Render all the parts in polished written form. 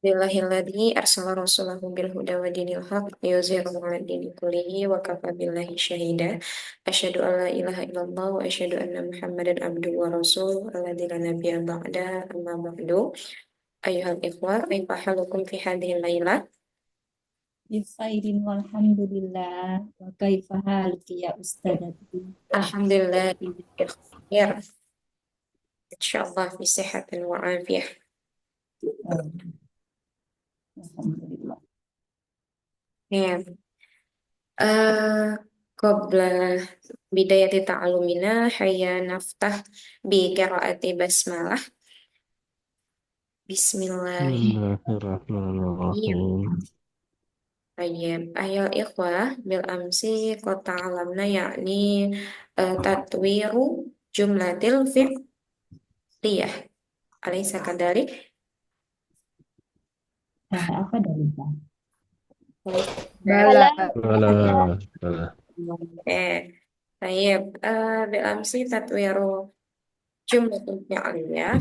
Billahilladzi arsala rasulahu bil huda wa dinil haq liyuzhirahu 'ala dini kullihi wa kafa billahi syahida. Asyhadu an la ilaha illallah wa asyhadu anna Muhammadan abduhu wa rasuluh alladzi la nabiyya ba'da amma ba'du. Ayyuhal ikhwah, kaifa halukum fi hadhihi lailah? Bifairin walhamdulillah wa kaifa haluki ya ustadzati. Alhamdulillah bi khair. Insyaallah fi sihatin wa afiyah. Alhamdulillah. Ya. Qabla bidayati ta'alumina hayya naftah bi qiraati basmalah. Bismillahirrahmanirrahim. Bismillahirrahmanirrahim. Tayyib. Ayol ikhwah bil amsi kota alamna yakni tatwiru jumlatil fi'liyah. Alaysa kadalik? Apa dari Pak? Alaysa Bala. kadalik. Bala, bala. Eh, tayyib. Bil amsi tatwiru jumlatil fi'liyah.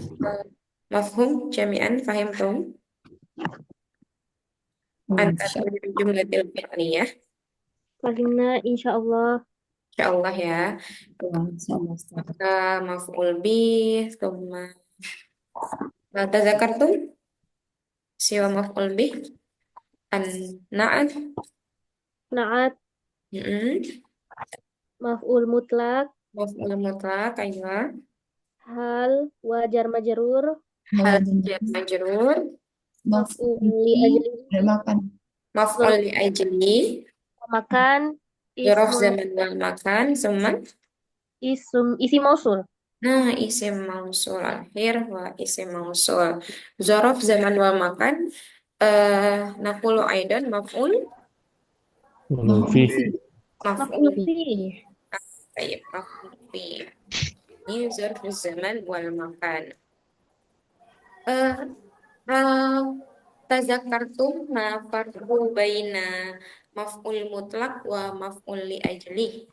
Mafhum jami'an fahimtum? Anta Insya tatwiru jumlatil fi'liyah. Fahimna insyaallah. Insyaallah ya. Allah, insya Allah, Ustaz. Maf'ul bih, thumma tazakartum siwa maf'ul bih. An-na'at. Na'at Mm-mm. maf'ul mutlak, Maf'ul mutlaq, aywa. hal wajar majrur, Hal Bahwa jar majrur. maf'ul li ini ajli, makan. Maf'ul zarf li ajli. makan, Dzaraf ismun zaman wal makan. Summa. isi mausul. Nah, isim mausul akhir wa isim mausul. Dzaraf zaman wal makan. Naqulu aidan maf'ul. Manufi. Maf'ul Maf'ul bi. fi. Tayyib, maf'ul bi. Ini dzarf zaman wal makan. Eh, hal tazakartum ma farqu baina maf'ul mutlak wa maf'ul li ajli.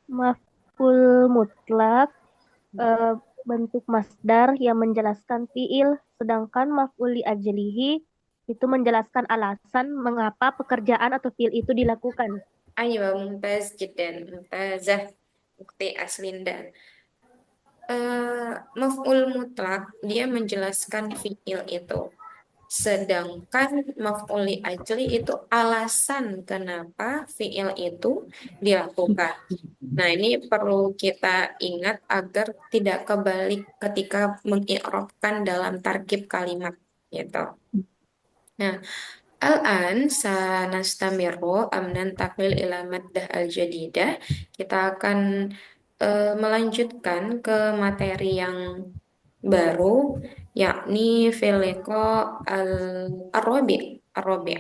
Maf'ul mutlak eh, bentuk masdar yang menjelaskan fiil, sedangkan maf'ul li ajlihi itu menjelaskan alasan mengapa pekerjaan atau fiil itu dilakukan. Ayo, mumtaz jiddan, mumtazah, bukti aslinda. Maf'ul mutlak dia menjelaskan fiil itu. Sedangkan maf'ul li ajli itu alasan kenapa fiil itu dilakukan. Nah, ini perlu kita ingat agar tidak kebalik ketika mengi'rabkan dalam tarkib kalimat gitu. Nah, al-an sanastamiru amnan taklil ila maddah al-jadidah. Kita akan melanjutkan ke materi yang baru, yakni filiko al-arabi. Arabi.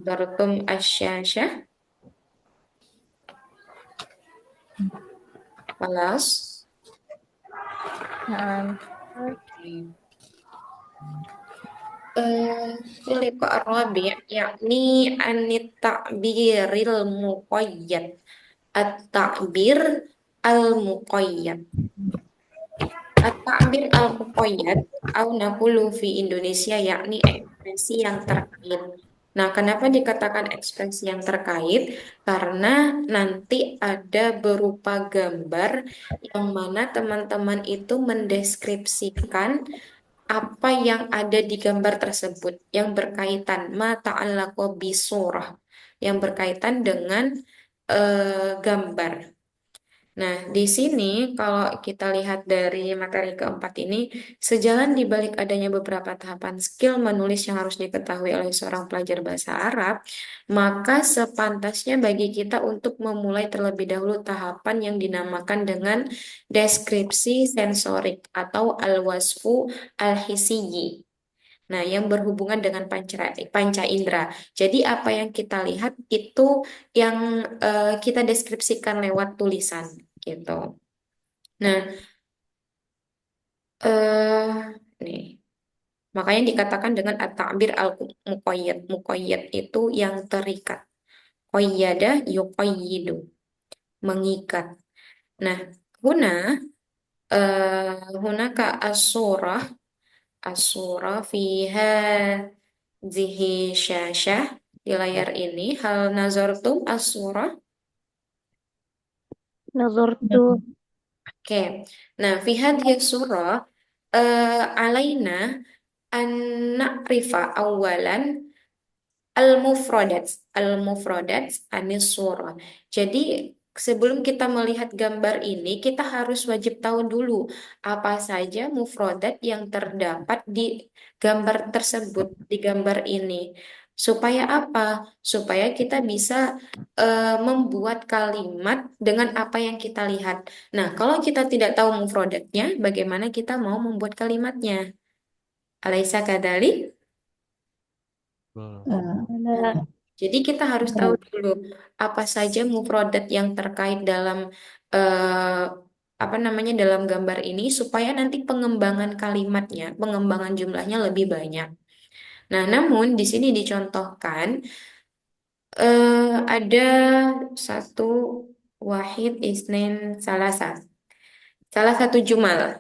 Dartum asyasya. Palas. Nah, Filiko arabi yakni anit ta'biril muqayyad. At-ta'bir al-muqayyad. At-ta'bir al-muqayyad au naqulu fi Indonesia yakni ekspresi yang terkait. Nah, kenapa dikatakan ekspresi yang terkait? Karena nanti ada berupa gambar yang mana teman-teman itu mendeskripsikan apa yang ada di gambar tersebut yang berkaitan ma ta'allaqa bisurah yang berkaitan dengan gambar. Nah, di sini kalau kita lihat dari materi keempat ini, sejalan di balik adanya beberapa tahapan skill menulis yang harus diketahui oleh seorang pelajar bahasa Arab, maka sepantasnya bagi kita untuk memulai terlebih dahulu tahapan yang dinamakan dengan deskripsi sensorik atau al-wasfu al-hisiyyi. Nah, yang berhubungan dengan panca indera. Jadi apa yang kita lihat itu yang kita deskripsikan lewat tulisan gitu. Nah, eh nih, makanya dikatakan dengan at-ta'bir al-muqayyad. Muqayyad itu yang terikat. Qayyada yuqayyidu, mengikat. Nah, huna hunaka as-surah fi hadhihi syasyah, di layar ini. Hal nazartum as-surah. Nazartu. Oke. Nah, fi hadhihi surah alaina an na'rifa awalan al-mufradat, al-mufradat anis surah. Jadi sebelum kita melihat gambar ini, kita harus wajib tahu dulu apa saja mufradat yang terdapat di gambar tersebut, di gambar ini. Supaya apa? Supaya kita bisa membuat kalimat dengan apa yang kita lihat. Nah, kalau kita tidak tahu mufradatnya, bagaimana kita mau membuat kalimatnya? Alaisa kadalik? Ala. Jadi kita harus tahu dulu apa saja mufradat yang terkait dalam eh, apa namanya dalam gambar ini supaya nanti pengembangan kalimatnya, pengembangan jumlahnya lebih banyak. Nah, namun di sini dicontohkan ada satu wahid isnin salasa, salah satu jumal.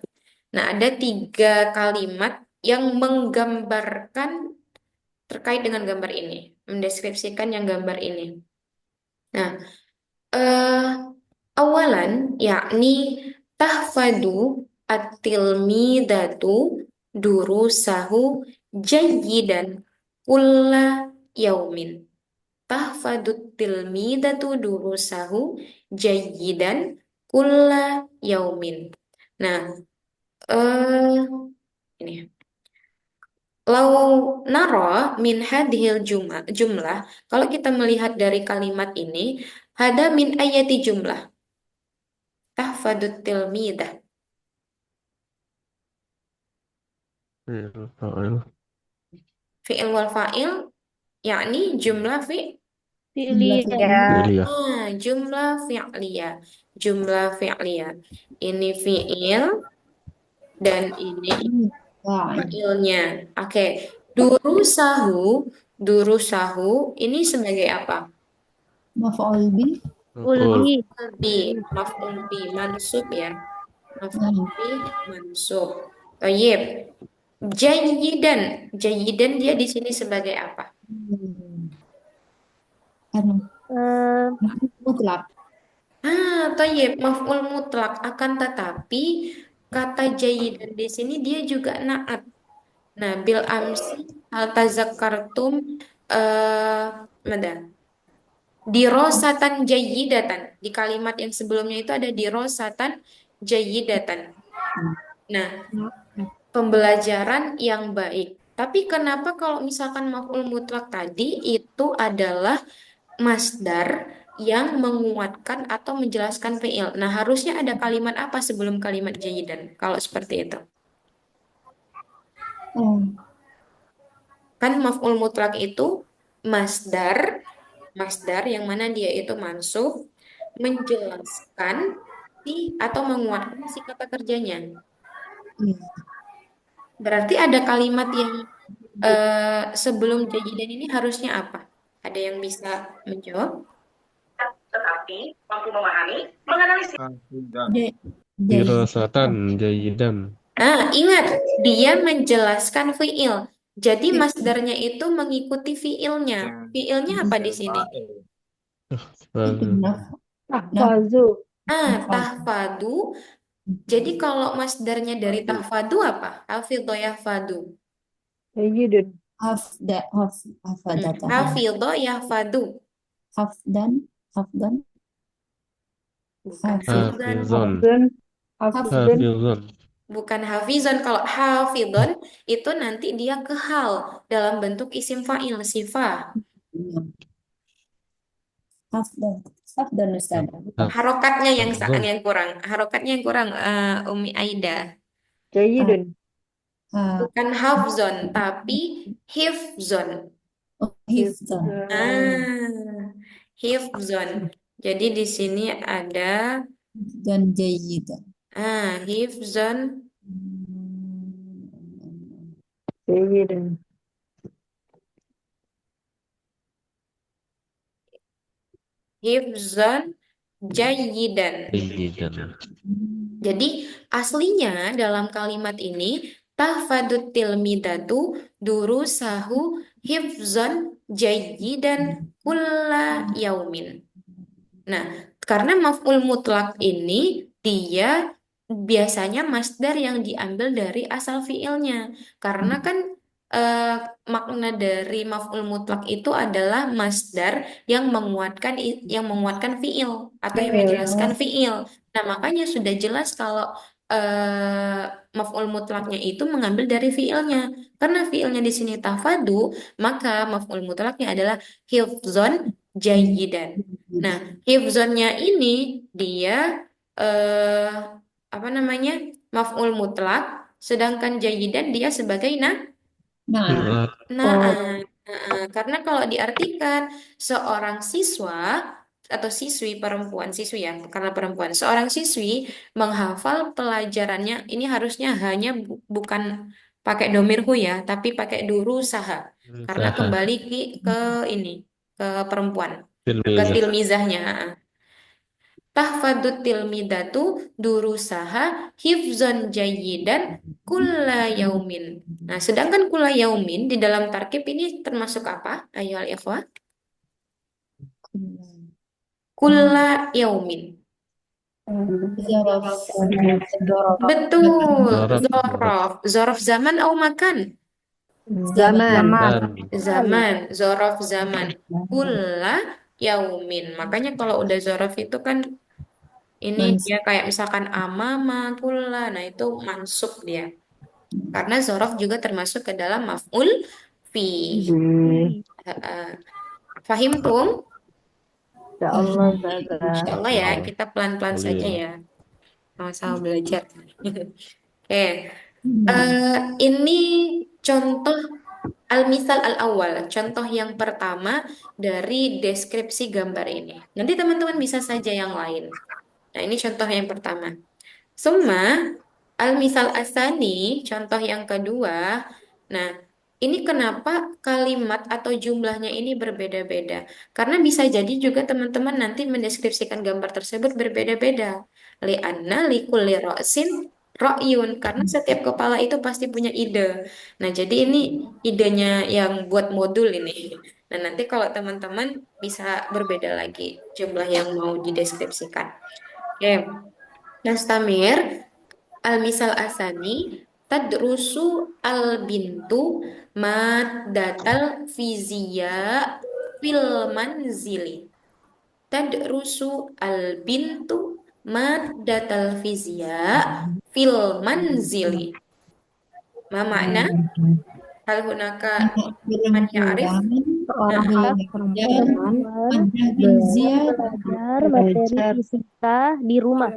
Nah, ada tiga kalimat yang menggambarkan terkait dengan gambar ini, mendeskripsikan yang gambar ini. Nah, eh awalan yakni tahfadu at-tilmidatu durusahu jayyidan kulla yaumin. Tahfadu tilmidatu durusahu jayyidan kulla yaumin. Nah, ini. Lau naro min hadhil jumlah, kalau kita melihat dari kalimat ini, hada min ayati jumlah, tahfadut tilmidah. Fa'il. Fi'il wal fa'il, yakni jumlah Fi'liyah. Fi'liyah. jumlah fi'liyah. Jumlah fi'liyah. Ini fi'il dan ini fa'ilnya. Oke. Durusahu, durusahu ini sebagai apa? Maf'ul bih. Maf'ul. Ulbi. Bi, maf'ul bi, mansub ya. Maf'ul bi, mansub. Tayyib. Jayyidan. Jayyidan dia di sini sebagai apa? Anu, Eh, mutlak. Tayyib, maf'ul mutlak. Akan tetapi kata jayyidan di sini dia juga naat. Nah, bil amsi hal tazakkartum mana? Dirosatan jayyidatan. Di kalimat yang sebelumnya itu ada dirosatan jayyidatan. Nah, pembelajaran yang baik. Tapi kenapa kalau misalkan maf'ul mutlak tadi itu adalah masdar yang menguatkan atau menjelaskan fi'il. Nah, harusnya ada kalimat apa sebelum kalimat jayidan kalau seperti itu? Oh, Kan maf'ul mutlak itu masdar, masdar yang mana dia itu mansub menjelaskan si atau menguatkan si kata kerjanya. iya. Berarti ada kalimat yang sebelum jajidan ini harusnya apa? Ada yang bisa menjawab? Tetapi mampu memahami, menganalisis. J- Dirasatan jayidan. Nah, ingat, dia menjelaskan fiil. Jadi masdarnya itu mengikuti fiilnya. Fiilnya apa di sini? itu tahfazu. Tahfadu. Jadi kalau masdarnya dari tahfadu apa? Hafidho yahfadu. Jayyidun. hafadatan. Hafidho yahfadu. Hafdan, hafdan, Bukan hafid, hafizan. Hafzun. Hafzun. Hafizun. Bukan hafizan. Kalau hafidhon itu nanti dia ke hal dalam bentuk isim fa'il, sifat. hafdan, hafdan Ustaz. Harokatnya yang Hafizun. yang kurang. Harokatnya yang kurang, Umi Aida. Jayyidun. Bukan hafzon, tapi hifzon. Hifdan, Hifzon. Jadi di sini ada dan jayidan. hifzon. Jayyidun. hifzan jayidan. Jayidan. Jadi aslinya dalam kalimat ini tahfadut tilmidatu durusahu hifzan jayidan kulla yaumin. Nah, karena maf'ul mutlak ini dia biasanya masdar yang diambil dari asal fiilnya. Karena kan eh, makna dari maf'ul mutlak itu adalah masdar yang menguatkan fiil atau yang menjelaskan fiil. Nah, makanya sudah jelas kalau eh, maf'ul mutlaknya itu mengambil dari fiilnya. Karena fiilnya di sini tafadu, maka maf'ul mutlaknya adalah hifzon jayidan. Nah, hifzonnya ini dia eh apa namanya? Maf'ul mutlak, sedangkan jayidan dia sebagai Nah, Nah, naat. Karena kalau diartikan seorang siswa atau siswi perempuan, siswi ya, karena perempuan, seorang siswi menghafal pelajarannya ini harusnya hanya bukan pakai domir hu ya, tapi pakai duru saha. Karena usaha kembali ke ini, ke perempuan, ke tilmizah. tilmizahnya. Tahfadut tilmidatu durusaha hifzon jayidan kulla yaumin. Nah, sedangkan kulla yaumin di dalam tarkib ini termasuk apa? Ayo al-ikhwah. Kulla yaumin. zaraf. Betul. Zaraf. Zorof. Zorof zaman atau makan? Zaman. Zaman. Zorof zaman. Kulla yaumin. Makanya kalau udah zorof itu kan ini dia kayak misalkan amama, kulla. Nah, itu mansub dia. Karena zorof juga termasuk ke dalam maf'ul fi. Fahim tum? Ya Allah, Ustazah. Insya Allah ya, kita pelan-pelan saja Alhamdulillah. ya. Sama-sama belajar. Oke, ini contoh al-misal al-awwal, contoh yang pertama dari deskripsi gambar ini. Nanti teman-teman bisa saja yang lain. Nah, ini contoh yang pertama. Summa al-misal asani, contoh yang kedua. Nah, ini kenapa kalimat atau jumlahnya ini berbeda-beda? Karena bisa jadi juga teman-teman nanti mendeskripsikan gambar tersebut berbeda-beda. Li'anna likulli ra'sin ra'yun. Karena setiap kepala itu pasti punya ide. Nah, jadi ini idenya yang buat modul ini. Nah, nanti kalau teman-teman bisa berbeda lagi jumlah yang mau dideskripsikan. Oke. Nastamir al-misal asani tadrusu al-bintu maddatal fizia fil manzili. Tadrusu al-bintu maddatal fizia fil manzili. Ma makna? Hal hunaka man ya'rif? Perempuan Nah, belajar Perempuan belajar belajar materi fisika di rumah.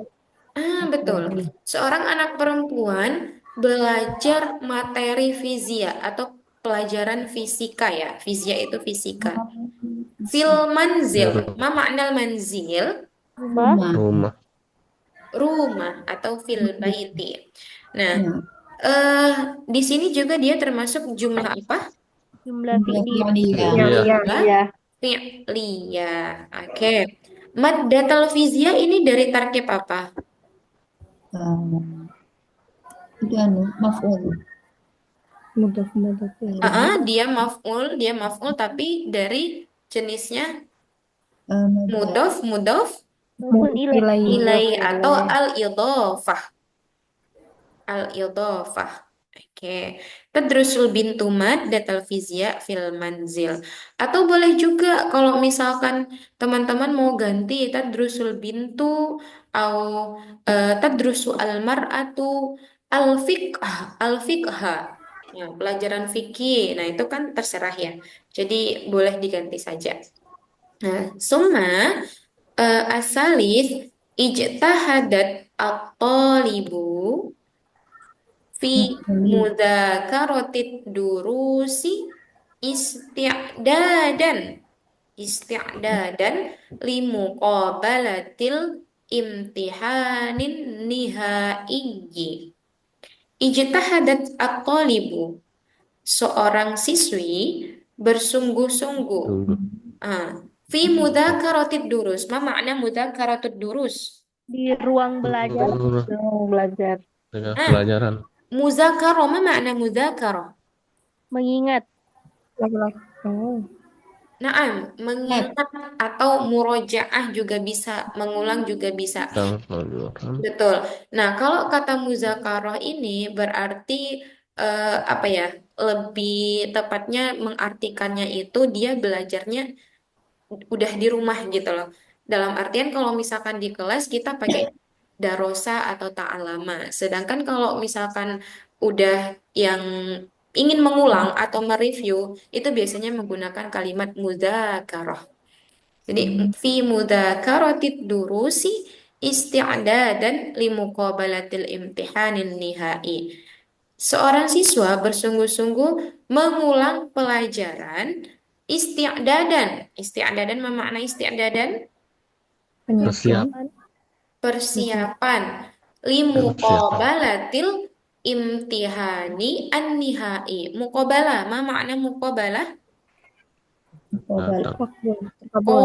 betul. Seorang anak perempuan belajar materi fizia atau pelajaran fisika ya. Fizia itu fisika. Fil manzil. Ma makna manzil? Rumah Rumah. Rumah atau fil baiti. Nah, Nah, di sini juga dia termasuk jumlah apa? jumlah fi'li. Iya. Jumlah fi'liyah. Oke. Maddatal fizia ini dari tarkib apa? itu maf'ul. Dia maf'ul tapi dari jenisnya mudof Maupun ilai atau al-idhofah. Al-idhofah. Oke. Tadrusul bintu maddatal fizia fil manzil. Atau boleh juga kalau misalkan teman-teman mau ganti tadrusul bintu atau tadrusu al-mar'atu al-fiqha. Ya, pelajaran fikih. Nah, itu kan terserah ya. Jadi boleh diganti saja. Nah, summa asalis ijtahadat at-talibu fi mudzakarotid durusi isti'dadan isti'dadan limuqabalatil imtihanin nihaiyi. Ijtahadat at-talibu, seorang siswi bersungguh-sungguh. Tunggu. Fi mudzakarotid durus. Ma makna mudzakarotid durus? Di ruang belajar. Yang belajar. Dengan Ah, pelajaran. mudzakarah. Ma makna mudzakarah? Mengingat. Laki-laki. Oh. Naam, mengingat atau murojaah juga bisa, mengulang juga bisa. Sama pelajaran. Betul. Nah, kalau kata muzakarah ini berarti apa ya? Lebih tepatnya mengartikannya itu dia belajarnya udah di rumah gitu loh. Dalam artian kalau misalkan di kelas kita pakai darosa atau ta'alama. Sedangkan kalau misalkan udah yang ingin mengulang atau mereview itu biasanya menggunakan kalimat mudzakarah. Jadi fi mudzakarotid durusi isti'dadan limuqabalatil imtihanin nihai. Seorang siswa bersungguh-sungguh mengulang pelajaran isti'dadan. Isti'dadan memaknai isti'dadan Bersiap. Penyiapan. persiapan Persiapan. limuqabalatil imtihani an-nihai. Muqabalah, ma makna muqabalah? Mukobal. Datang. Makbul.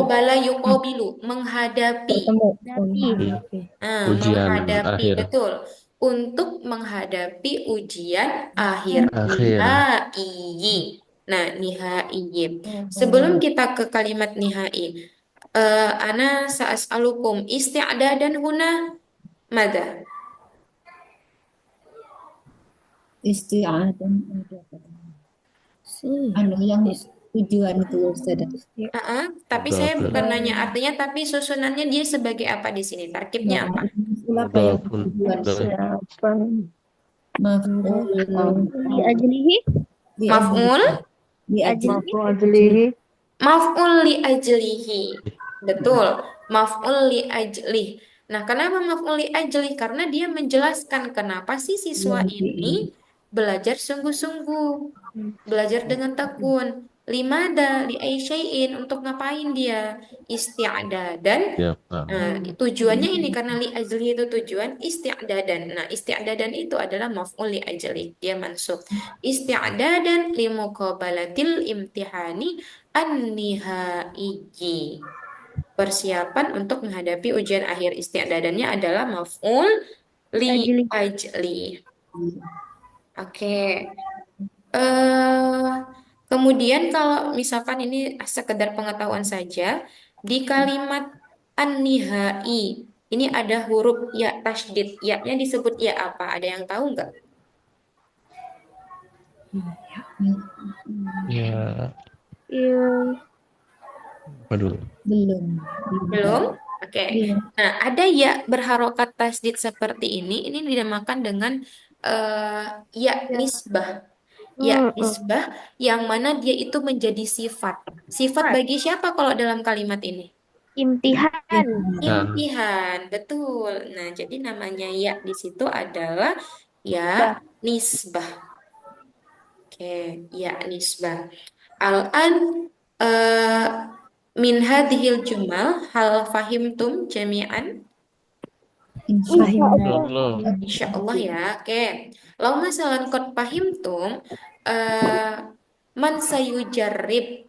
Qabala yuqabilu, menghadapi. Bertemu. Dapi. Menghadapi. Ujian Menghadapi, akhir. betul. Untuk menghadapi ujian akhir Akhir. nihai. Nah, nihai. Sebelum kita ke kalimat nihai, ana sa'as'alukum isti'dadan huna mada? Isti'adah. Anu yang tujuan itu Ustazah. Tapi saya Mudzakarah. bukan nanya artinya, tapi susunannya dia sebagai apa di sini? Tarkibnya Ya, apa? apa yang Mudafun. tujuan Persiapan. maf'ul Di ajlihi. di Maf'ul? di Makbul ajlihi. Maf'ul li ajlihi. Betul. Maf'ul li ajlih. Nah, kenapa maf'ul li ajlih? Karena dia menjelaskan kenapa sih siswa ini belajar sungguh-sungguh, belajar dengan tekun. Limada li aisyai'in, untuk ngapain dia? Isti'dadan. Ya, Nah, tujuannya ini karena li ajli itu tujuan isti'dadan. Nah, isti'dadan itu adalah maf'ul li ajli. Dia mansub. Isti'dadan li muqabalatil imtihani an-nihaiyi. Persiapan untuk menghadapi ujian akhir. Isti'dadannya adalah maf'ul li Ajli. ajli. Oke. eh Kemudian kalau misalkan ini sekedar pengetahuan saja, di kalimat an-nihai ini ada huruf ya tasydid. Ya-nya disebut ya apa? Ada yang tahu nggak? ya. Il. Apa dulu? belum. Belum? Oke. Belum. Nah, ada ya berharokat tasydid seperti ini dinamakan dengan ya nisbah. Ya nisbah yang mana dia itu menjadi sifat. Sifat bagi siapa kalau dalam kalimat ini? Imtihan. Imtihan, betul. Nah, jadi namanya ya di situ adalah ya nisbah. Oke, ya nisbah. Al-an eh, min hadhil jumal hal fahimtum jami'an? Allah. Insya Allah ya. Oke. Lau masalan qad fahimtum eh man sayujarrib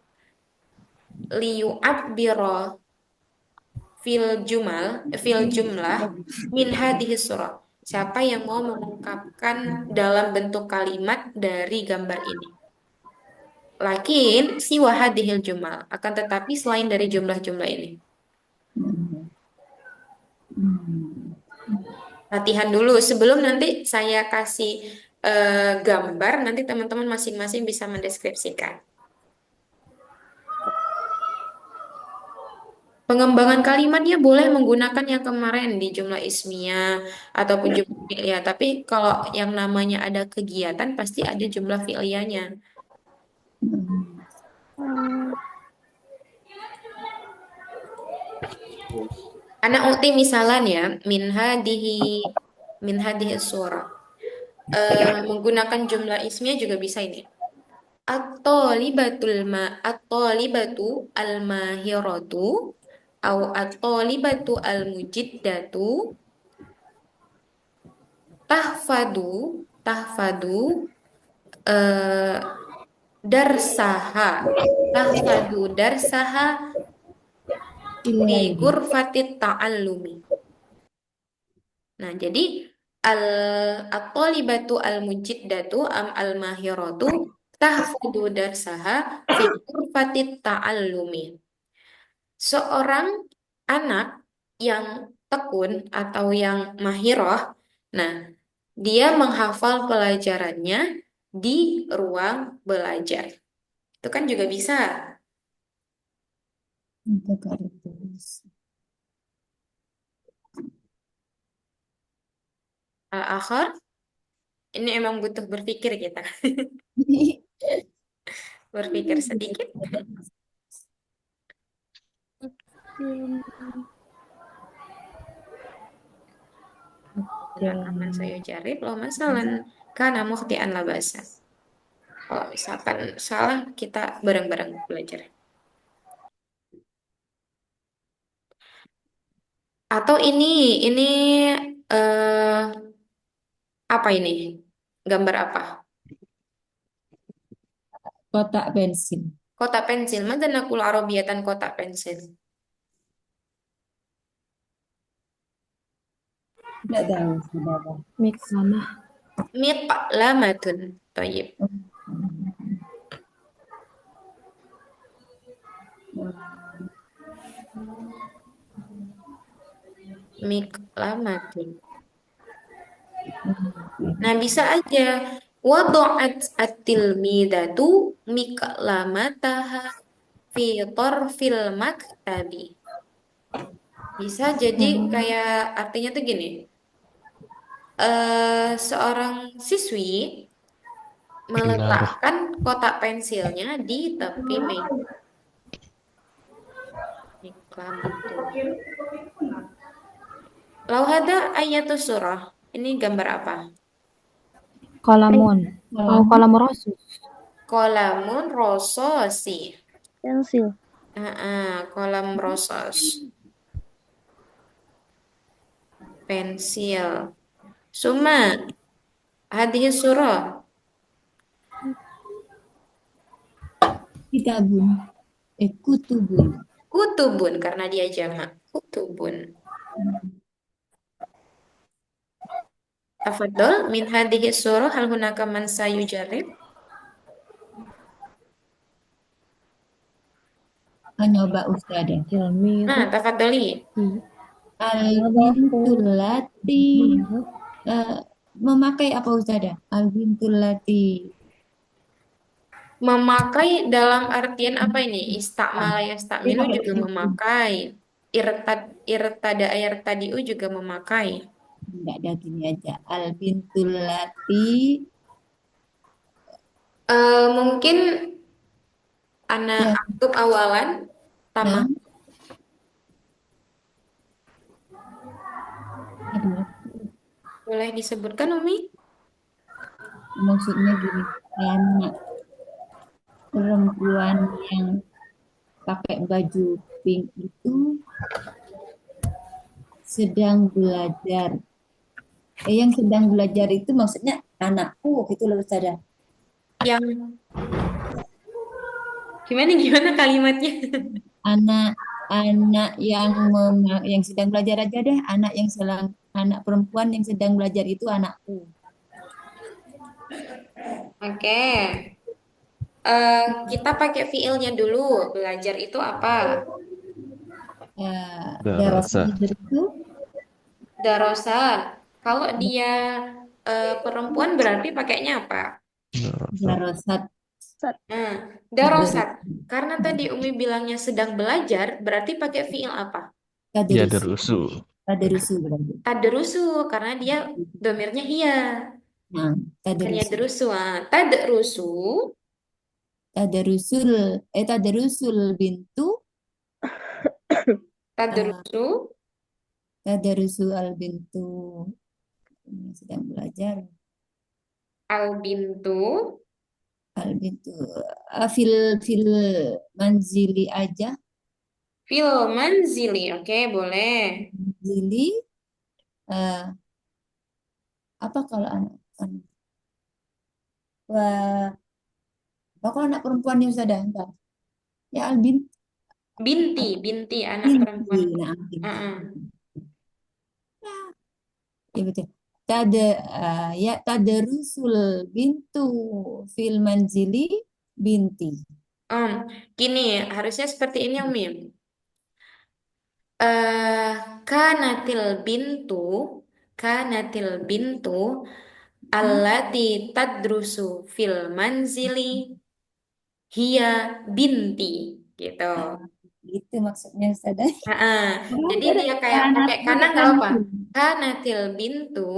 liyu'abbira fil jumlah min hadhihi surah. Siapa yang mau mengungkapkan dalam bentuk kalimat dari gambar ini? Lakin siwa hadhil jumal. Akan tetapi selain dari jumlah-jumlah ini. Latihan dulu sebelum nanti saya kasih gambar, nanti teman-teman masing-masing bisa mendeskripsikan. Pengembangan kalimatnya boleh menggunakan yang kemarin di jumlah ismiyah ataupun jumlah fi'liyah. Tapi kalau yang namanya ada kegiatan pasti ada jumlah fi'liyahnya. Anak ukti misalan ya, min hadihi surah. Menggunakan jumlah ismiyah juga bisa ini. At-talibatu al-mahiratu au at-talibatu al-mujiddatu tahfadu eh, darsaha tahfadu darsaha Fi Ilahi. ghurfatit ta'allumi. Nah, jadi al at-thalibatu al-mujiddatu am al-mahiratu tahfudu darsaha fi ghurfatit ta'allumi. Seorang anak yang tekun atau yang mahiroh, nah, dia menghafal pelajarannya di ruang belajar. Itu kan juga bisa. Untuk terus. Al-akhir, ini emang butuh berpikir kita. Berpikir sedikit. Nah, aman saya jarib lo masalan karena mukhtian la basa. Kalau misalkan salah, kita bareng-bareng belajar. Atau ini eh apa ini? Gambar apa? Kotak pensil. Kotak pensil. Mana nakul arabiyatan kotak pensil? Tidak tahu, saudara. Mix sama. Miqlamatun. Thayyib. Miqlamatun. Nah, bisa aja. Wadu'at at-tilmidatu miqlamataha fi tarfil maktabi. Bisa jadi kayak artinya tuh gini. Seorang siswi Menaruh. meletakkan kotak pensilnya di tepi meja. Miqlamatun. Lau hada ayatus surah. Ini gambar apa? Kolamun. Oh, kolam rosus. Kolamun rososi. Pensil. Kolam rosos. Pensil. Suma. Hadhihi surah. Kitabun. Kutubun. Kutubun. Karena dia jamak. Kutubun. Tafadhol. Min hadhihi surah. Hal hunaka man sayujarib. Mencoba ustadzah. Hilmi. Nah, tafadholi. Al-bintulati. Memakai apa ustadzah? Al-bintulati. Memakai dalam artian apa ini? Istakmala yastakmilu juga memakai. Irtada irtadiu juga memakai. Enggak ada gini aja. Al-bintulati. Mungkin anak Ya. aktub awalan Nah, tamah. aduh, Boleh disebutkan Umi? maksudnya gini. Anak perempuan yang pakai baju pink itu sedang belajar. Yang sedang belajar itu maksudnya anakku gitu loh Ustazah. Yang gimana kalimatnya? Anak yang sedang belajar aja deh, anak perempuan yang sedang belajar itu anakku. Oke. Kita pakai fiilnya dulu. Belajar itu apa? Darasa Darasa. itu Darosa. Kalau dia perempuan berarti pakainya apa? Darasa. darasat Nah, darosat. Karena tadi Umi bilangnya sedang belajar, berarti pakai fiil apa? Ya tadarusu. derusu. Tadarusu berarti. Tadrusu, karena dia domirnya iya. Nah, Hanya tadarusu. derusu. Tadrusu, Tadarusul tadarusul bintu eh, tadrusu, tadarusu al bintu sedang belajar albintu, al bintu fil manzili aja fil manzili. Oke, boleh. manzili eh, apa kalau anak wah apa kalau anak perempuan yang sudah enggak ya al bin Binti anak Binti. perempuanku. Nah, binti. Heeh. Ya betul. Ya tadarusul bintu fil manzili binti. Om, gini harusnya seperti ini Om Mim. Eh, kanatil bintu, kanatil bintu, allati tadrusu fil manzili, hiya binti, gitu. Ah, itu maksudnya Ustazah. Heeh. Jadi Ada dia kayak pakai anakku kana pakai nggak apa? kantu. Kanatil bintu,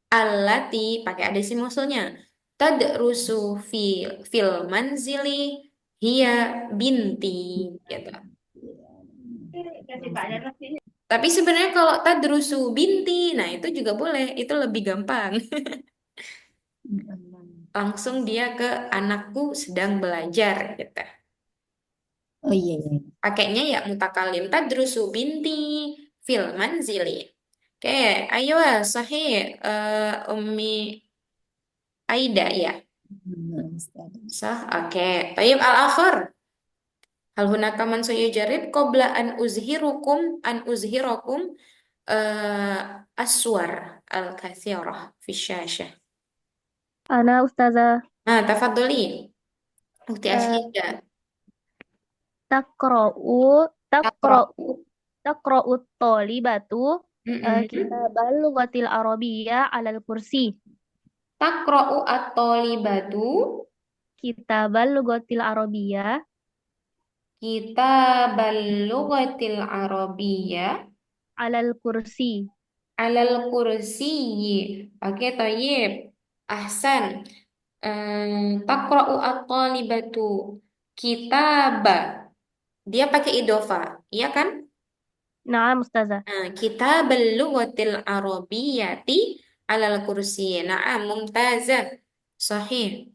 allati pakai adesi musuhnya. Tadrusu fil manzili, hiya binti, gitu. Tapi sebenarnya kalau tadrusu binti, nah itu juga boleh, itu lebih gampang. Langsung dia ke anakku sedang belajar gitu. Oh iya, iya. Pakainya ya mutakalim tadrusu binti fil manzili. Oke, ayo sahih Umi Aida ya. Nah, Ustazah. Sah, oke. Tayyib al-akhir. Hal hunaka man sayujarib qabla an uzhirakum aswar al-kathirah fi syashah. Ana Ustazah Nah, tafadholi. Ukti eh, Ashida. takra'u Taqra. takra'u takra'u tolibatu Mm-mm. kitabal lughatil arabiyyah alal kursi. Taqra'u at-talibatu Kitabal lughatil arabiyyah kitabal lughatil arabiyyah alal kursi. alal kursiyyi. Oke, Thayyib. Ahsan. Taqra'u at-talibatu kitaba. Dia pakai idofa, iya kan? Naam Ustazah. Nah, kitabal lughatil arabiyyati alal kursi. Na'am, mumtazah. Sahih.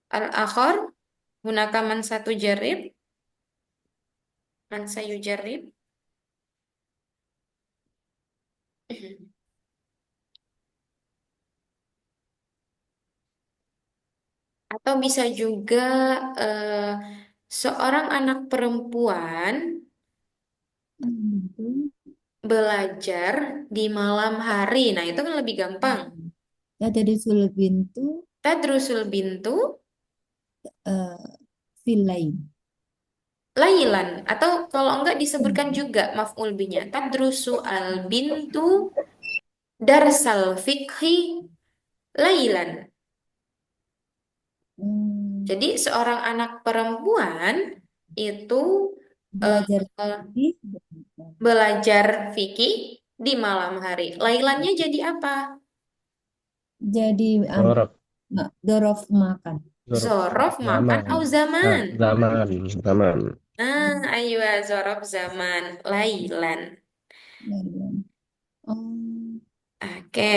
Al-akhar, hunaka man satu jarib, man sayu jarib. Atau bisa juga eh, seorang anak perempuan belajar di malam hari. Nah, itu kan lebih gampang. Tadarusul bintu Tadrusul bintu uh, fil lain. lailan. Atau kalau enggak disebutkan juga maf'ul binya. Tadrusu al bintu darsal fikhi lailan. Hmm, Jadi seorang anak perempuan itu eh, belajar fikih belajar fikih di malam hari. Lailannya jadi apa? jadi Dorok. dorof makan. Dorok. Zorof makan Zaman. au zaman. Zaman. Zaman. Ayo zorof zaman. Lailan. Lailan. Oh, Oke.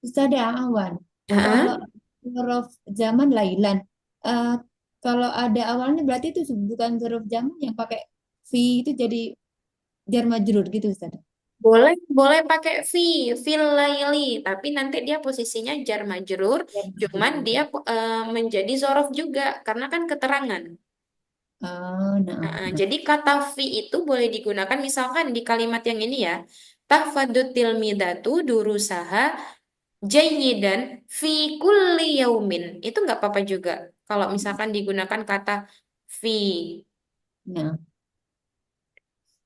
Ustazah Awan. Kalau Heeh. dorof zaman lailan, eh, kalau ada awalnya berarti itu bukan dorof zaman yang pakai fi itu jadi jar majrur gitu Ustazah. Boleh, boleh pakai fil laili, tapi nanti dia posisinya jar majrur, Jar cuman majrur. dia menjadi zorof juga karena kan keterangan. Oh, nah, nah. Jadi kata fi itu boleh digunakan misalkan di kalimat yang ini ya. Tahfadut tilmidatu durusaha jayyidan fi kulli yaumin. Itu nggak apa-apa juga. Kalau misalkan digunakan kata fi Nah,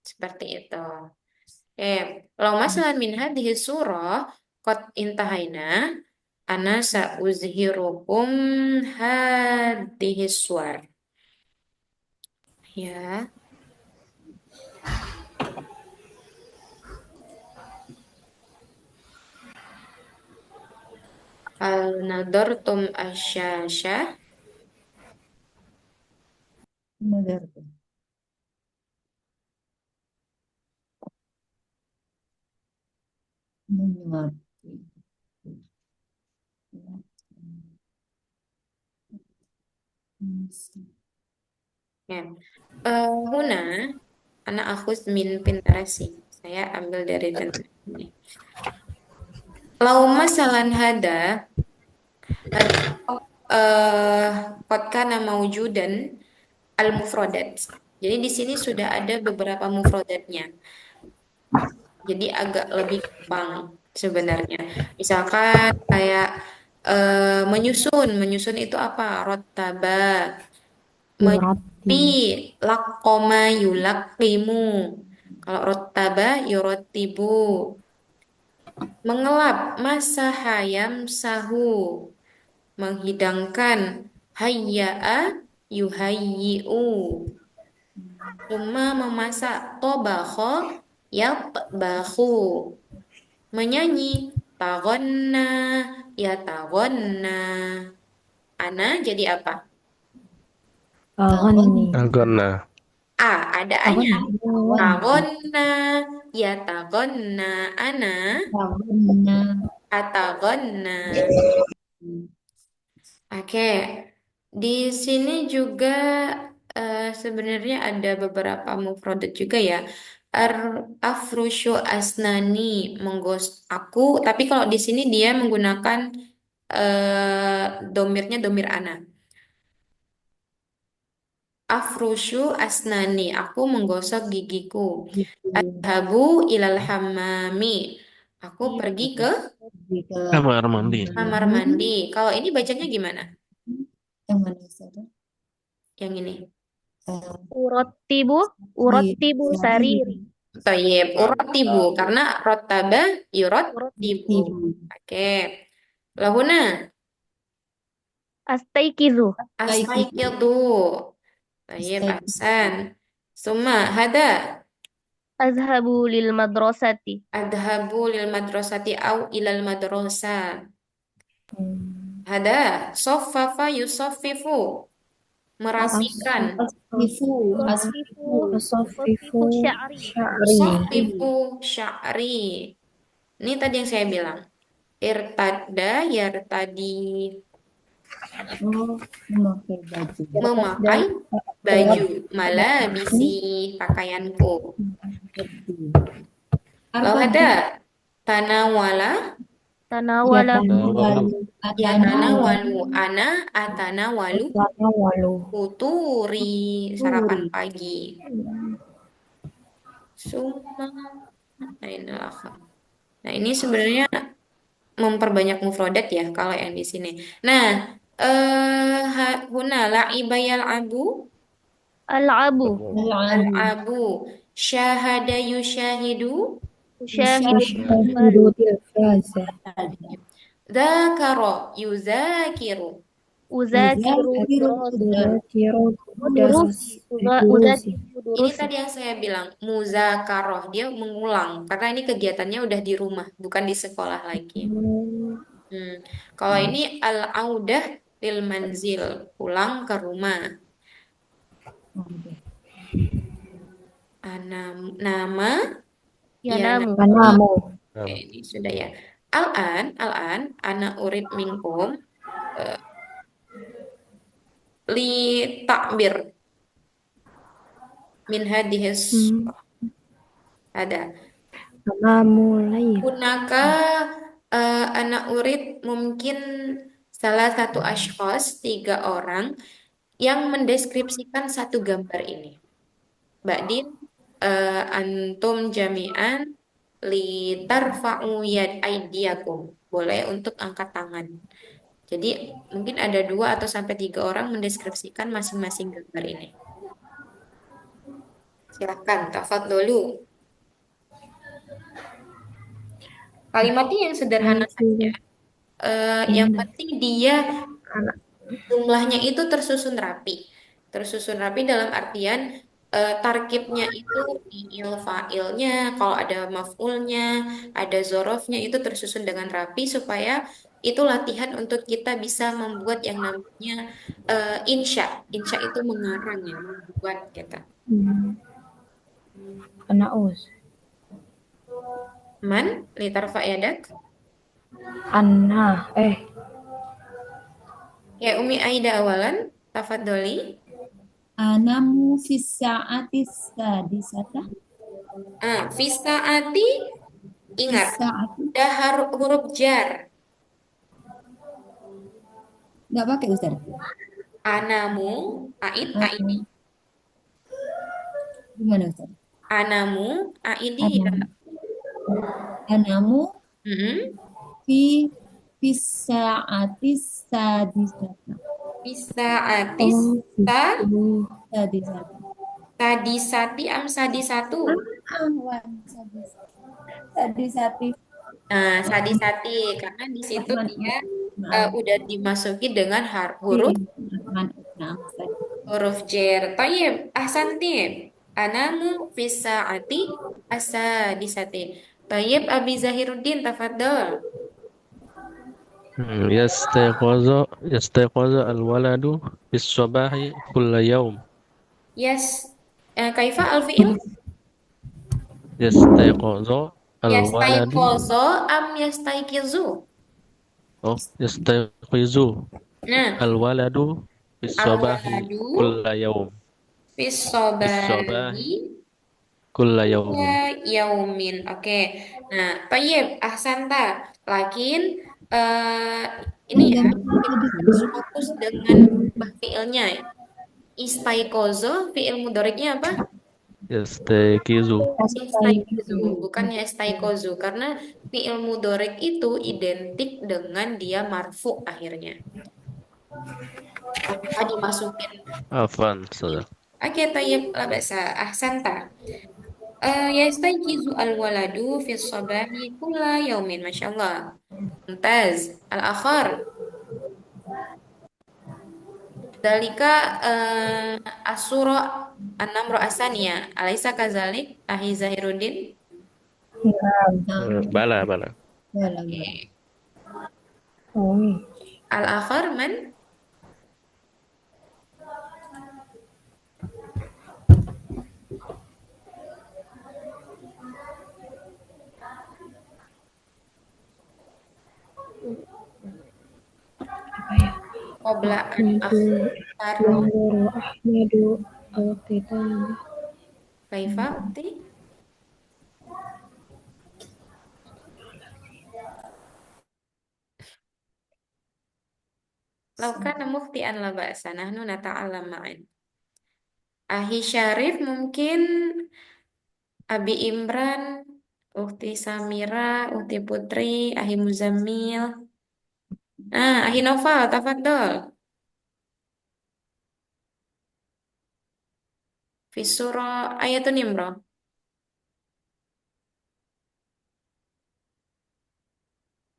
seperti itu. Lau masalan min hadhihi surah qad intahaina ana sa'uzhirukum hadhihi suwar. Ya. Al nadartum asyashah. benar. Mengerti. Ya. Huna anak aku min Pinterest sih. Saya ambil dari Pinterest ini. Lau masalan hada eh kot kana maujudan al-mufradat. Jadi di sini sudah ada beberapa mufradatnya. Jadi agak lebih gampang sebenarnya. Misalkan kayak menyusun. Menyusun itu apa? Rottaba. Menyepi. Yurati. Lakkoma yulakkimu. Kalau rottaba, yurotibu. Mengelap. Masahayam sahu. Menghidangkan. Hayya'a yuhayyi'u. Cuma memasak. Tobakho yatbahu. Menyanyi. Tagonna ya tagonna. Ana jadi apa? Aghanni. Agonna. Ada A-nya. Aghanni. Tagonna ya tagonna. Ana Tagonna. atagonna. Oke. Di sini juga sebenarnya ada beberapa mufradat juga ya. Afrushu asnani menggos aku, tapi kalau di sini dia menggunakan domirnya domir ana. Afrushu asnani, aku menggosok gigiku. Adhabu ilal hammami, aku pergi ke Pergi ke Kamar mandi. kamar mandi. Kalau ini bacanya gimana? yang mana Ustaz? Yang ini. Eh, Urotibu, di urotibu sariri. sariri. Toyib, urotibu karena rotaba yurotibu. Tibu. Oke. Lahuna Astaikizu, astaiqidu. Toyib, Astagfirullah. ahsan. Summa hada azhabu lil madrasati. adhabu lil madrasati au ilal madrasah. Hmm. Hada soffafa yusoffifu merapikan. Asfifu. Urotifu, Asaffifu urotifu sya'ri. sya'ri. Soffifu sya'ri. Ini tadi yang saya bilang. Irtada yartadi. Oh, memakai baju. Memakai baju. Malabisi pakaianku. Lalu Apa ada tanawala Tanawalahu, Yatanawalu. yatanawalu ana atanawalu Walu. futuri sarapan pagi. Summa ainal akhar. Nah, ini sebenarnya memperbanyak mufrodat ya kalau yang di sini. Nah, huna la'iba yal'abu al'abu, Al-abu. al'abu syahada yusyahidu usyahidu Usyahidu tilfaza. dzakara yuzakiru. uzakiru Uzakiru durusi, Uzakiru durusi, durusi. uzakiru Ini durusi. tadi yang saya bilang muzakaroh, dia mengulang karena ini kegiatannya udah di rumah, bukan di sekolah lagi. Hmm. Kalau ini al-audah lil manzil, pulang ke rumah. Nama Ya ya namu, Panamu. Oke, ini sudah ya. Al-an, ana urid minkum eh, li takbir min hadhis ada. Panamu lail. Punaka anak urid mungkin salah satu ashkhos 3 orang yang mendeskripsikan satu gambar ini. Ba'din antum jami'an li tarfa'u yad aidiakum. Boleh untuk angkat tangan. Jadi mungkin ada 2 atau sampai 3 orang mendeskripsikan masing-masing gambar ini. Silakan, tafadholu. Kalimatnya yang sederhana saja. Yang penting dia jumlahnya itu tersusun rapi. Tersusun rapi dalam artian tarkibnya itu fiil fa'ilnya, kalau ada maf'ulnya, ada zorofnya itu tersusun dengan rapi supaya itu latihan untuk kita bisa membuat yang namanya insya. Insya itu mengarang ya, membuat kita. Anaus. Man, litarfa yadak. Anna. Ya Umi Aida awalan, tafadholi. Anamu fis sa'ati sadisata. Fisaati, ingat, Fis sa'ati. udah huruf jar. Nggak pakai Ustaz. Anamu, ait, Ah, ini. Gimana Ustaz? Anamu, a ini ya. Anamu, anamu Mm-mm. fi fi saati sadisata. Bisa atis Oh, sa gitu. Sadisata. sadisati am sadisatu. Wan sadisati. Nah, sadisati karena di situ Afwan, dia maaf. udah dimasuki dengan huruf Iya, Afwan. Nah, Ustaz. huruf jer. Tayyib, ahsanti. Anamu fis saati as-sadisati. Tayyib, Abi Zahiruddin, tafadhol. يستيقظ الولد في الصباح كل يوم. Yes. Kaifa al-fi'il? يستيقظ الولد Yastaiqozo am yastaiqizu. يستيقظ Nah, الولد في الصباح al-waladu كل يوم. fis في الصباح sobahi كل يوم. kulla yaumin. Oke. Nah, Tayyib, ahsanta. Lakin eh ini ya, Mengganti apa kita tadi? harus fokus dengan fiilnya. Istaiqozo, fiil mudoriknya apa? يستيقظ. Istaiqizu, bukannya istaikozu. Karena fiil mudorek itu identik dengan dia marfu akhirnya. Tanpa dimasukin. عفوا صدق. Oke, tayyib la ba'sa. Ahsanta. Yastaiqizu al-waladu fi sabahi kulla yaumin. Masya Allah. Mumtaz. Al-akhar. Dalika asuro an-namro asaniya. Alaisa kazalik. Ahi Zahiruddin. Nah, بلا بلا. bala. Oh, Al-akhar man? apa ya? Qabla an Ahmadu, akhtaru. Yanzuru, Ahmadu, Al-Kitab. Kaifa ukti? Lau kana muftian la ba'sa nahnu nata'allam ma'an. Ahi Syarif mungkin Abi Imran, Ukti Samira, Ukti Putri, Ahi Muzammil. Ahi Noval, tafadhol. Fi surah Ayatun Imran.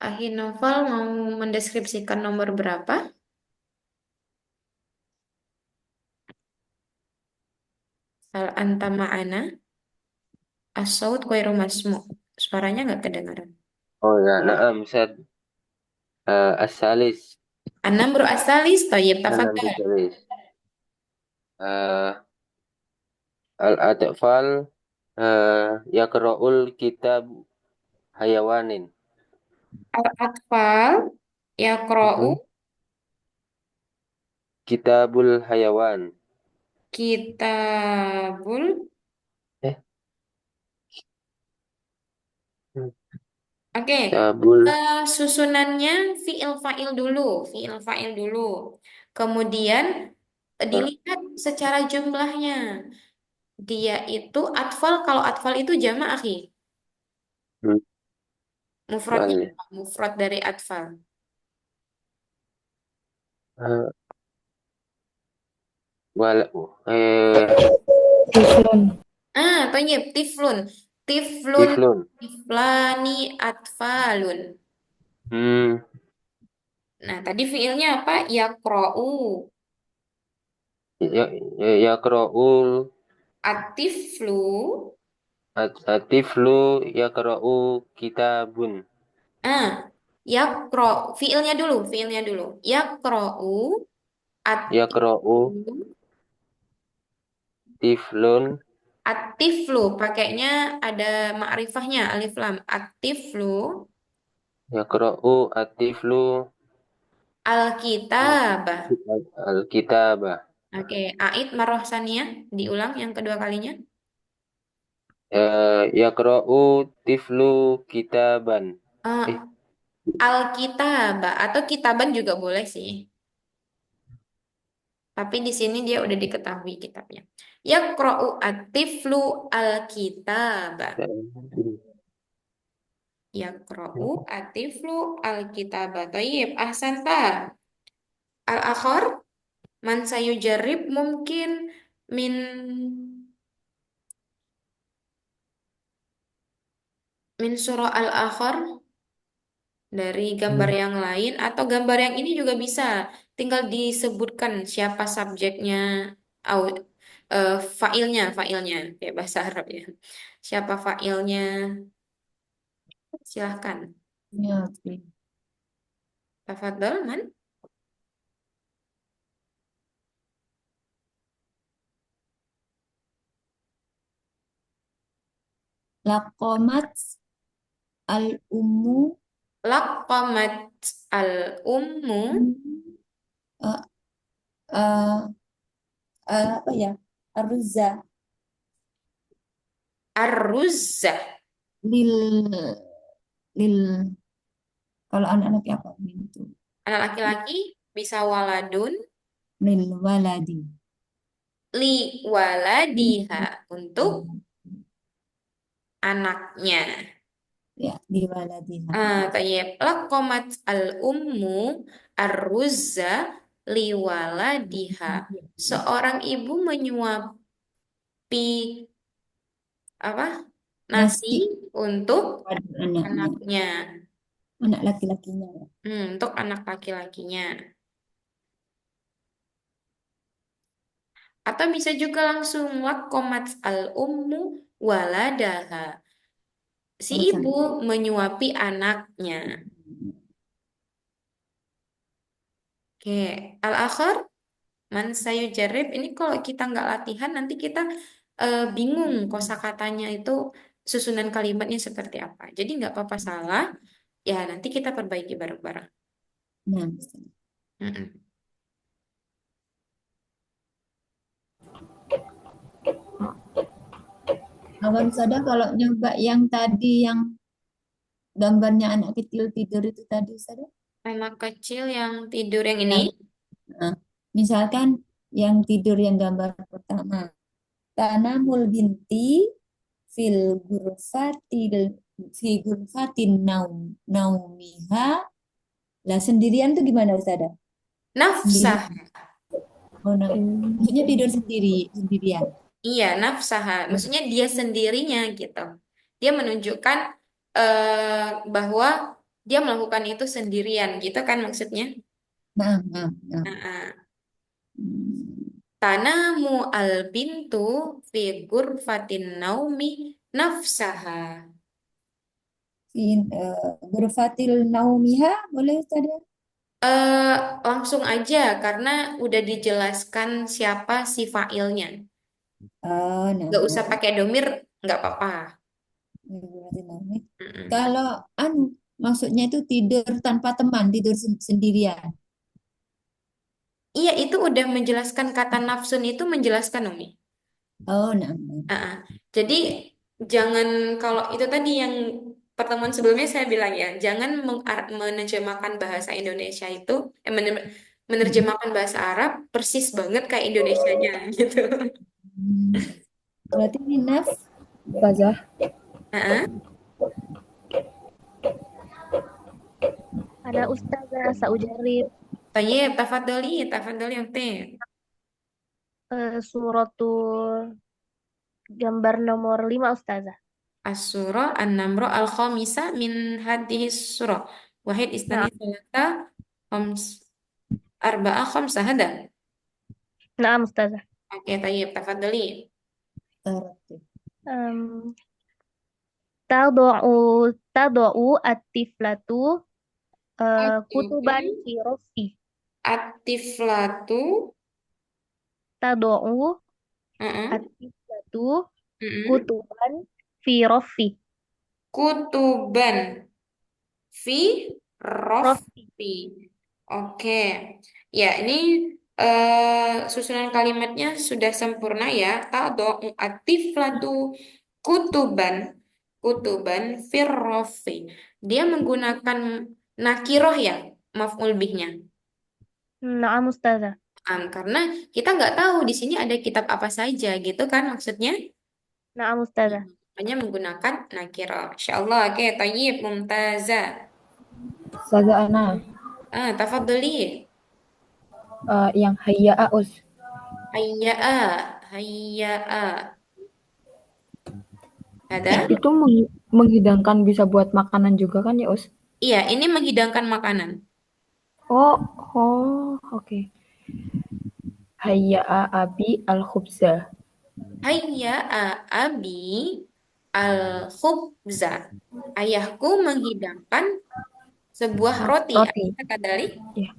Ahi Noval mau mendeskripsikan nomor berapa? Hal anta ma'ana? As-saut ghairu masmu'. Suaranya nggak kedengaran. Oh ya, naam Ustaz. As-salis, An-namru as-salis, thayyib, naam tafadhol. salis. Al-atfal yaqra'ul kitab hayawanin. Al-atfal yaqra'u Mhm. Kitabul hayawan. kitabul. Eh, hmm, Oke, Kitabul susunannya fiil fa'il dulu, fiil fa'il dulu. Kemudian eh, dilihat secara jumlahnya. Dia itu atfal, kalau atfal itu jama' akhi. hmm, Mufradnya wal- apa? Mufrad dari atfal. eh, wal, eh, Tiflun. Thayyib, tiflun. Tiflun, tiflun. tiflani, atfalun. Hmm, Nah, tadi fiilnya apa? Yaqra'u. yaqra'ul Atiflu. atiflu yaqra'u kitabun. Ah, yakro, fiilnya dulu. Yakrou, Yaqra'u atiflu, tiflun atiflu, pakainya ada ma'rifahnya, alif lam. Atiflu, yaqra'u atiflu alkitabah. al-kitabah. Oke, ait marah saniyah, diulang yang kedua kalinya. Yaqra'u tiflu kitaban. Eh, Eh, alkitabah atau kitaban juga boleh sih. Tapi di sini dia udah diketahui kitabnya. Yaqra'u at-tiflu al-kitaba. Yaqra'u at-tiflu al-kitaba. Thayyib, ahsanta. Al-akhar, man sayujarrib mungkin min min surah al-akhar dari gambar yang lain atau gambar yang ini juga bisa. Tinggal disebutkan siapa subjeknya, au, failnya, kayak bahasa Arab ya. Siapa failnya? Silahkan. Ya, oke. Tafadhol, man. Laqomat al-ummu Laqamat al-ummu eh, eh, apa ya? Aruzza ar-ruzzah. lil lil kalau anak-anak apa itu? Anak laki-laki bisa waladun Lil waladi. li waladiha untuk anaknya. Ya, di waladiha. Tayyib. Laqamat al-ummu ar-ruzza liwaladiha. Seorang ibu menyuapi apa? Nasi Nasi untuk pada anaknya, anaknya. anak laki-lakinya. Untuk anak laki-lakinya. Atau bisa juga langsung laqamat al-ummu waladaha. Si Oh, ibu menyuapi anaknya. Oke, al-akhir man sayujarib ini kalau kita nggak latihan nanti kita bingung kosakatanya itu susunan kalimatnya seperti apa. Jadi nggak apa-apa salah, ya nanti kita perbaiki bareng-bareng. Nah, Mm-mm. Awan Sada kalau nyoba yang tadi yang gambarnya anak kecil tidur itu tadi Sada. Anak kecil yang tidur yang ini, Yang, nah, misalkan yang tidur yang gambar pertama. Tanamul binti fil gurfatil fi gurfatin naumiha. Lah sendirian tuh gimana Ustazah? Sendiri. nafsah. Oh, nah. Maksudnya tidur sendirian. Iya, nafsaha. Maksudnya dia sendirinya gitu. Dia menunjukkan bahwa dia melakukan itu sendirian gitu kan maksudnya. Nah. Nah, Hmm. tanamu al-bintu fi ghurfatin naumi nafsaha. Gurfatil naumiha boleh Ustazah? Eh, Langsung aja karena udah dijelaskan siapa si fa'ilnya. Oh, nah. Nggak usah pakai domir, nggak apa-apa. Gurfatil naumi. Mm-mm. Kalau maksudnya itu tidur tanpa teman, tidur sendirian. Iya, itu udah menjelaskan kata nafsun itu menjelaskan Umi. Oh, nah. Ah, jadi jangan kalau itu tadi yang pertemuan sebelumnya saya bilang ya, jangan menerjemahkan bahasa Indonesia itu menerjemahkan bahasa Arab persis banget kayak Indonesianya gitu. Hmm. Berarti ini Ustazah. Ah, Ada Ustazah Saujarib, Tayyib, tafadholi yang teh. suratul gambar nomor 5 Ustazah. As-surah An-Namro Al-Khamisah min hadhihi surah. Wahid Nah, istani salata khams arba'ah khamsah hada. nah Ustazah. Oke, tayyib, tafadholi. tertib. Um, tado'u at-tiflatu kutuban fi rofi. At-tiflatu Tado'u uh-uh, at-tiflatu mm-mm, kutuban fi rofi. kutuban fi Rofi. rofi. Oke. Ya, ini susunan kalimatnya sudah sempurna ya. Tado'u at-tiflatu kutuban kutuban fi rofi. Dia menggunakan nakiroh ya, maf'ul bihnya. Nah Ustazah. Karena kita nggak tahu di sini ada kitab apa saja gitu kan maksudnya. Naam Ustazah. Hanya menggunakan nakira. Masya Allah, oke, tayyib, mumtazah. Ustazah Ana, Tafadholi. yang hayya aus. Hayya'a, hayya'a. Ada? Itu menghidangkan bisa buat makanan juga kan ya, Us? Iya, ini menghidangkan makanan. Oh, oh, oke. Hayya abi al-khubza. Hayya'a abi al-khubza. Ayahku menghidangkan sebuah roti. Roti. Apa kata Dali? Ya.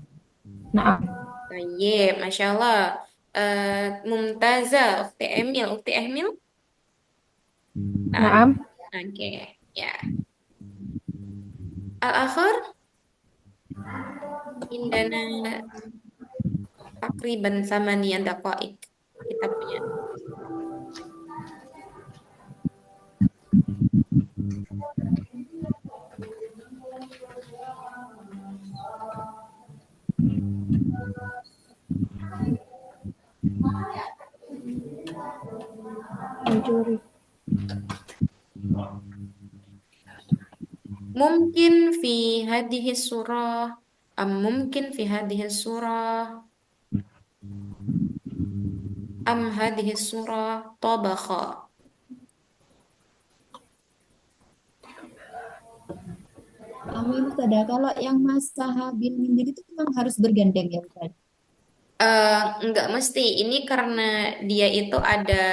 Naam. Tayyib, Masya Allah. Mumtazah, Ukti Emil. Ukti Emil? Nah, Naam. oke. Ya. Al-akhir, indana takriban sama nian daqaik. Kita punya. Mencuri. Mungkin fi hadhihi surah. Mungkin fi hadhihi surah. Hadhihi surah tabakha. Aman Ustazah, kalau yang masahabil mindir itu memang harus bergandeng ya Ustaz. Enggak mesti. Ini karena dia itu ada.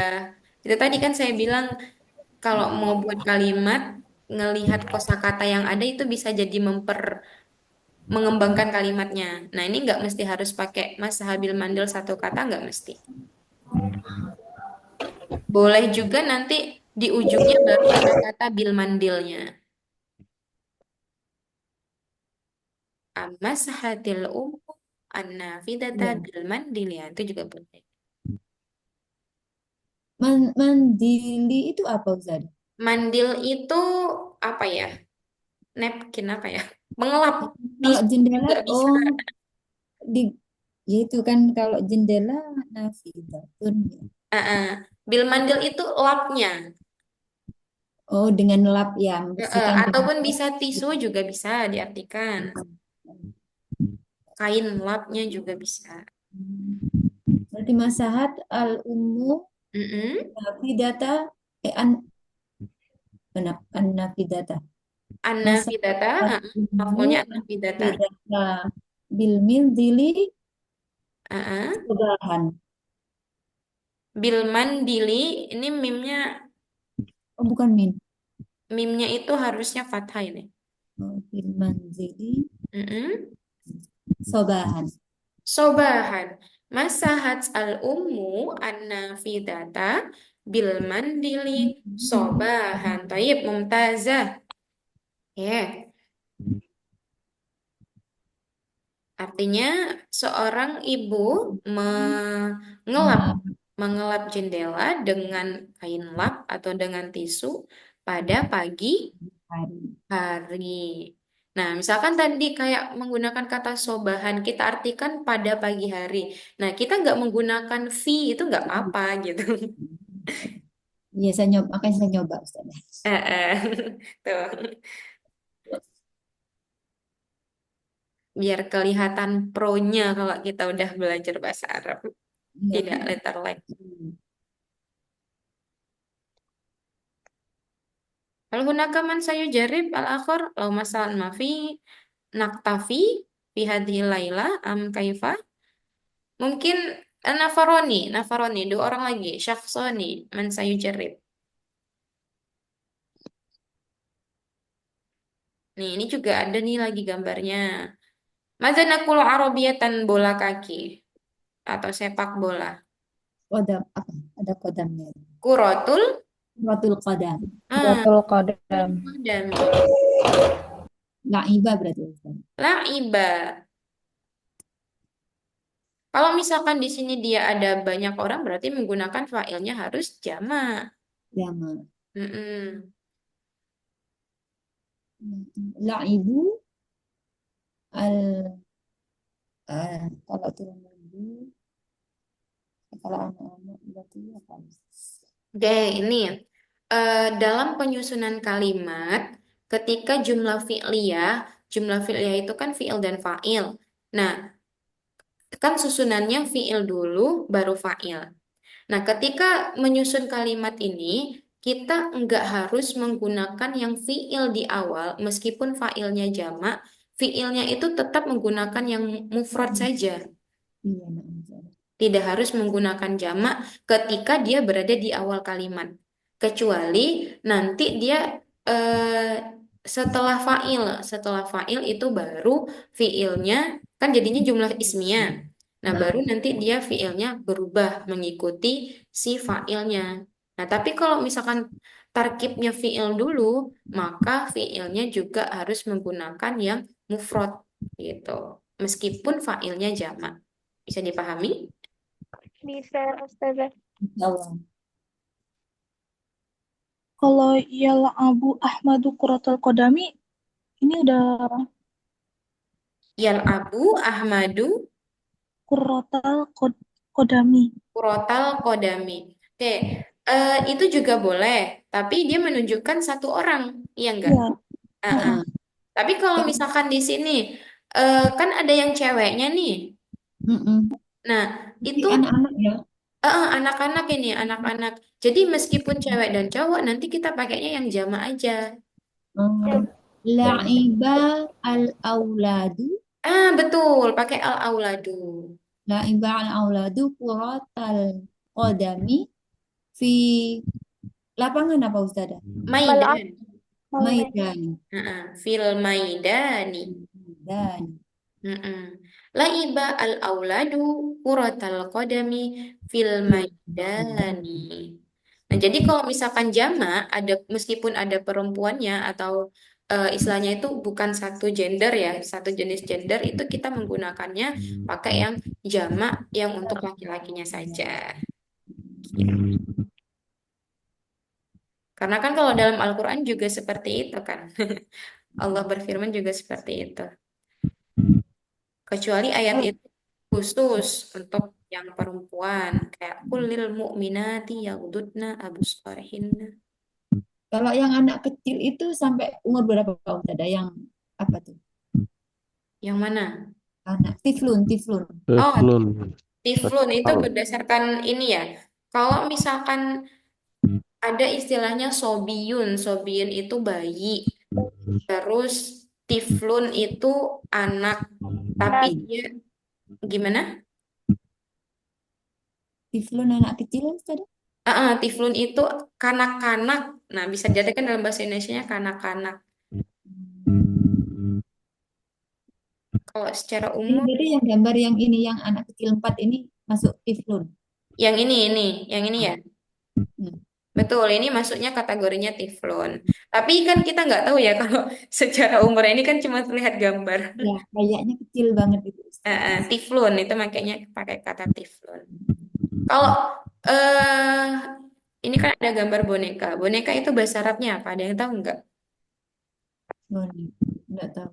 Itu tadi kan saya bilang kalau mau buat kalimat, ngelihat kosakata yang ada itu bisa jadi mengembangkan kalimatnya. Nah, ini nggak mesti harus pakai mas habil mandil satu kata, nggak mesti. Boleh juga nanti di ujungnya baru ada kata bil mandilnya. Masahatil an-nafidata Iya. bil mandil ya, itu juga boleh. Mandili itu apa Ustaz? Mandil itu apa ya? Napkin apa ya? Mengelap. Kalau Tisu jendela, juga bisa. oh di, ya itu kan kalau jendela nafidatun. Ya. Ah, ah. Bil mandil itu lapnya. Oh dengan lap ya, membersihkan dengan Ataupun lap. bisa tisu juga bisa diartikan. Kain lapnya juga bisa. Berarti masahat al ummu Mm-mm. nafidata an nafidata. Masahat An-nafidata, al ummu maf'ulnya an-nafidata. nafidata bil mindili Ah, ah. sebahan. Bil mandili, ini Oh bukan min. mimnya itu harusnya fathah ini. Oh, bil manzili Mm-mm. sobahan. Sobahan. Masahat al-ummu an-nafidata bil mandili sobahan. Taib, mumtazah. Ya, artinya seorang ibu mengelap Nah, mengelap jendela dengan kain lap atau dengan tisu pada pagi hari. hari. Nah, misalkan tadi kayak menggunakan kata sobahan, kita artikan pada pagi hari. Nah, kita nggak menggunakan vi itu nggak apa gitu. Iya, saya nyoba, makanya saya nyoba, Ustaz. Tuh, biar kelihatan pronya kalau kita udah belajar bahasa Arab, Iya. tidak letter like. Kalau hunaka man sayujarib al-akhir, lau masalan mafi naktafi fi hadhil laila am kaifa? Mungkin nafaroni, dua orang lagi, syakhsoni, man sayujarib. Nih, ini juga ada nih lagi gambarnya. Madzan nakulu arabiyatan bola kaki atau sepak bola. Kodam, apa? Ada kodamnya. Kuratul Ratul kodam. ah, Ratul qadam. dami. La'iba berarti, Ustaz. Laiba. Kalau misalkan di sini dia ada banyak orang, berarti menggunakan failnya harus jamak. Jama. Mm-mm. La'ibu al, kalau turun lagi. kalau anak-anak berarti apa? Oke, ini dalam penyusunan kalimat, ketika jumlah fi'liyah itu kan fi'il dan fa'il. Nah, kan susunannya fi'il dulu, baru fa'il. Nah, ketika menyusun kalimat ini, kita nggak harus menggunakan yang fi'il di awal, meskipun fa'ilnya jamak, fi'ilnya itu tetap menggunakan yang mufrad saja. Iya, nah, Tidak harus menggunakan jamak ketika dia berada di awal kalimat. Kecuali nanti dia eh, setelah fa'il itu baru fi'ilnya kan jadinya jumlah ismiyah. Nah, baru nanti dia fi'ilnya berubah mengikuti si fa'ilnya. Nah, tapi kalau misalkan tarkibnya fi'il dulu, maka fi'ilnya juga harus menggunakan yang mufrad gitu. Meskipun fa'ilnya jamak. Bisa dipahami? Bisa, Ustazah. insya Allah. Kalau Abu Ahmadu Quratul Qadami ini udah Yal Abu Ahmadu Qadami. Kurotal Kodami. Oke, itu juga boleh, tapi dia menunjukkan satu orang, iya enggak? Iya. Ah. Tapi kalau misalkan di sini, kan ada yang ceweknya nih. Mm-mm. Nah, Jadi itu anak-anak ya. anak-anak ini, anak-anak. Jadi meskipun cewek dan cowok, nanti kita pakainya yang jamak aja. La'iba al-auladu. Betul, pakai al-auladu. La'iba al-auladu kuratal qadami fi lapangan apa Ustazah? Maidan. Maidan. Fil maidani. Dan Laiba al-auladu kuratal qadami fil maidani. Nah, jadi kalau misalkan jamak ada meskipun ada perempuannya atau istilahnya itu bukan satu gender ya, satu jenis gender itu kita menggunakannya pakai yang jamak yang untuk laki-lakinya saja. Karena kan kalau dalam Al-Qur'an juga seperti itu kan. Allah berfirman juga seperti itu. Kecuali ayat itu khusus untuk yang perempuan kayak kulil mu'minati yaghdudna absarihinna. kalau yang anak kecil itu sampai umur berapa Ustazah? Yang apa tuh? Yang mana? Anak tiflun. Tiflun. Tiflun itu Tahu. berdasarkan ini ya. Kalau misalkan ada istilahnya sobiun itu bayi. Terus tiflun itu anak, tapi dia gimana? Tiflun anak kecil Ustazah? Tiflun itu kanak-kanak. Nah, bisa dijadikan dalam bahasa Indonesianya kanak-kanak. Kalau secara umum, Jadi yang gambar yang ini yang anak kecil 4 ini masuk tiflun. yang ini ya. Betul, ini masuknya kategorinya tiflun. Tapi kan kita nggak tahu ya kalau secara umur ini kan cuma terlihat gambar. Ya, kayaknya kecil banget itu. Tiflun itu makanya pakai kata tiflun. Kalau ini kan ada gambar boneka. Boneka itu bahasa Arabnya apa? Ada yang tahu nggak? Enggak tahu.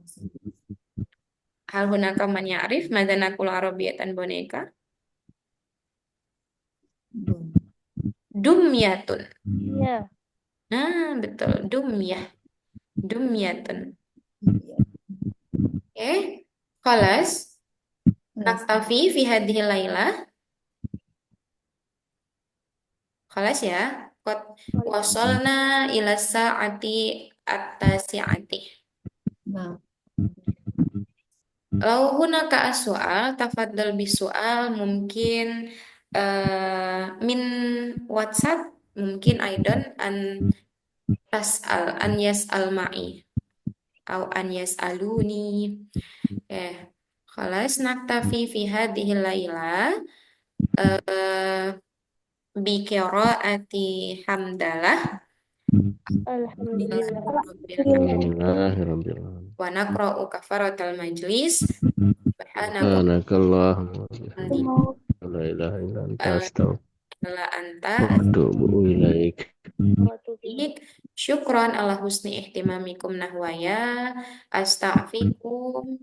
Hal hunaka man ya'rif madza naqulu arabiyatan boneka? Dumyatun. Iya. Betul, dumyatun. Oke. Khalas. Naktafi fi hadhihi lailah. Khalas ya. Qad wasalna ila sa'ati at-tasi'ati. Nah, Lau hunaka as-su'al, tafaddal bis-su'al mungkin min WhatsApp mungkin aidan an yas'al ma'i au an yas'aluni. Khalas naktafi fi hadhihi lailah bi qiraati hamdalah Alhamdulillah. Alhamdulillahirrabbilalamin. wa naqra'u kafaratal majlis Subhanakallahumma wa bihamdika la ilaha illa anta astaghfiruka la anta wa atubu ilaik. Syukran ala husni ihtimamikum nahwaya astaghfirukum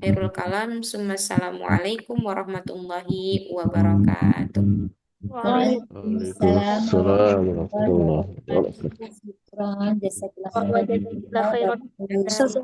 Khairul kalam. Assalamualaikum warahmatullahi wabarakatuh. Waalaikumsalam Waalaikumsalam warahmatullahi warahmatullahi wabarakatuh. wabarakatuh. Syukran, jazakallah Wa khairan. jazakallahu khairan. Ustazah.